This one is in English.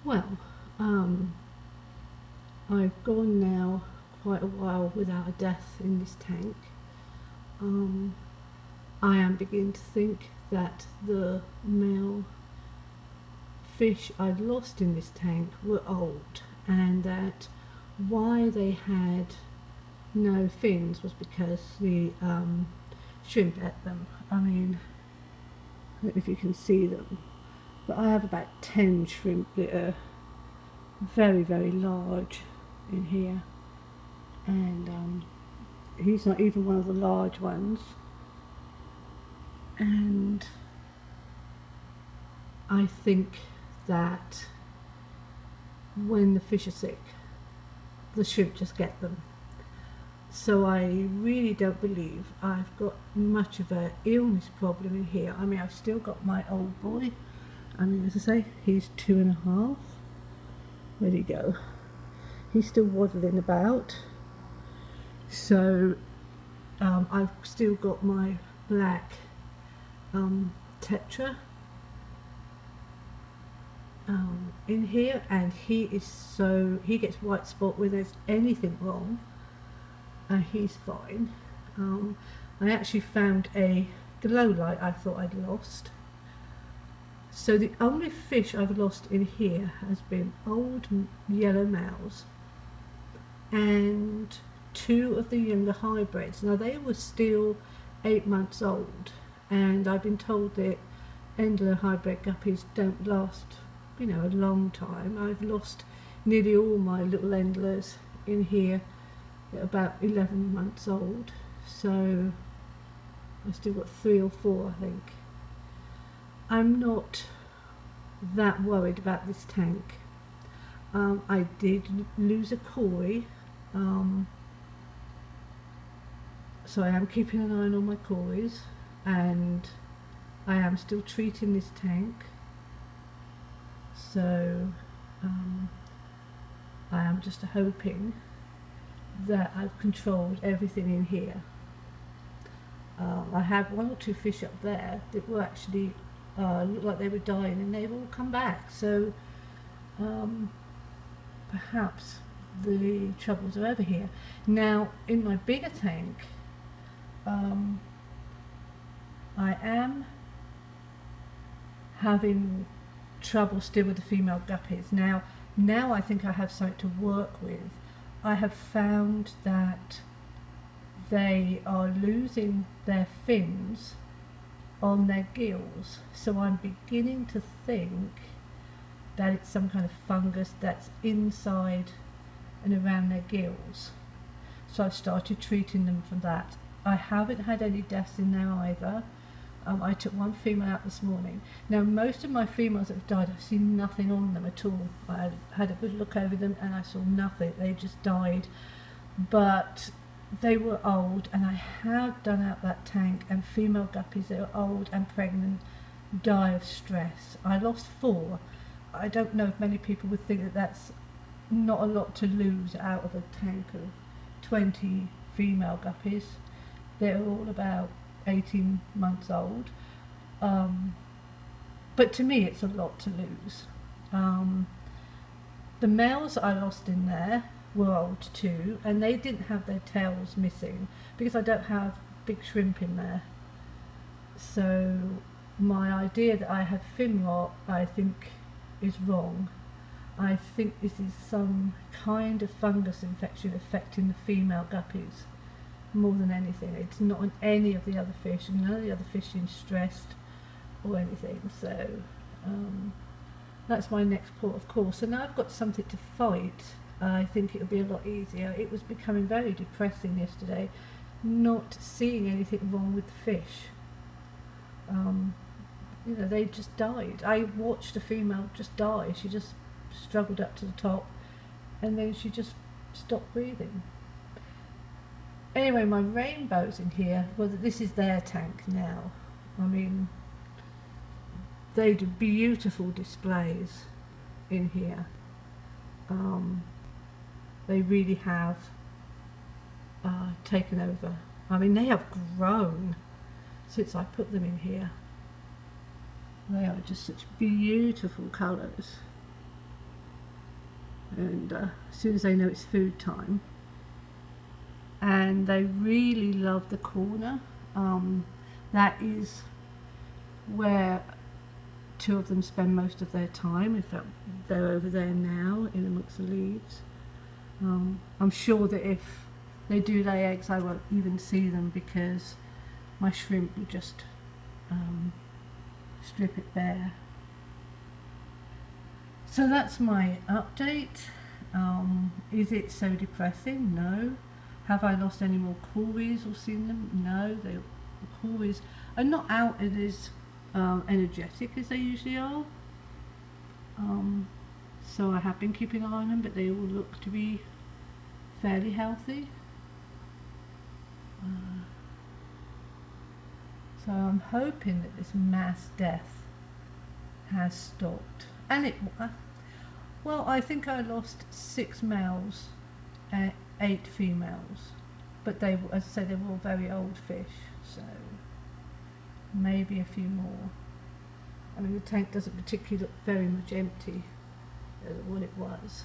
Well, um, I've gone now quite a while without a death in this tank. Um, I am beginning to think that the male fish I'd lost in this tank were old, and that why they had no fins was because the shrimp ate them. I mean, I don't know if you can see them, but I have about 10 shrimp that are very, very large in here, and he's not even one of the large ones. And I think that when the fish are sick, the shrimp just get them. So I really don't believe I've got much of a illness problem in here. I mean, I've still got my old boy. I mean, as I say, he's 2.5. Where'd he go? He's still waddling about. So I've still got my black tetra in here, and he gets white spot when there's anything wrong, and he's fine. I actually found a glow light I thought I'd lost. So the only fish I've lost in here has been old yellow males and 2 of the younger hybrids. Now they were still 8 months old, and I've been told that Endler hybrid guppies don't last, a long time. I've lost nearly all my little Endlers in here at about 11 months old, so I've still got 3 or 4, I think. I'm not that worried about this tank. I did lose a koi, so I am keeping an eye on all my kois, and I am still treating this tank. So I am just hoping that I've controlled everything in here. I had 1 or 2 fish up there that were actually looked like they were dying, and they've all come back. So perhaps the troubles are over here. Now in my bigger tank, I am having trouble still with the female guppies. Now I think I have something to work with. I have found that they are losing their fins on their gills, so I'm beginning to think that it's some kind of fungus that's inside and around their gills. So I've started treating them for that. I haven't had any deaths in there either. I took 1 female out this morning. Now most of my females that have died, I've seen nothing on them at all. I had a good look over them and I saw nothing. They just died. But they were old, and I have done out that tank, and female guppies that are old and pregnant die of stress. I lost 4. I don't know if many people would think that that's not a lot to lose out of a tank of 20 female guppies. They're all about 18 months old, but to me it's a lot to lose. The males I lost in there were old too, and they didn't have their tails missing because I don't have big shrimp in there. So my idea that I have fin rot, I think, is wrong. I think this is some kind of fungus infection affecting the female guppies more than anything. It's not on any of the other fish, and none of the other fish seem stressed or anything. So that's my next port of call. So now I've got something to fight, I think it'll be a lot easier. It was becoming very depressing yesterday, not seeing anything wrong with the fish. They just died. I watched a female just die. She just struggled up to the top, and then she just stopped breathing. Anyway, my rainbows in here, well, this is their tank now. I mean, they do beautiful displays in here. They really have taken over. I mean, they have grown since I put them in here. They are just such beautiful colours. and as soon as they know it's food time. And they really love the corner. That is where two of them spend most of their time. In fact, they're over there now in amongst the leaves. I'm sure that if they do lay eggs, I won't even see them because my shrimp will just strip it bare. So that's my update. Is it so depressing? No. Have I lost any more cories or seen them? No. The cories are not out as energetic as they usually are. So I have been keeping an eye on them, but they all look to be fairly healthy. So I'm hoping that this mass death has stopped. And well, I think I lost 6 males and 8 females, but they, as I said, they were all very old fish, so maybe a few more. I mean, the tank doesn't particularly look very much empty as what it was.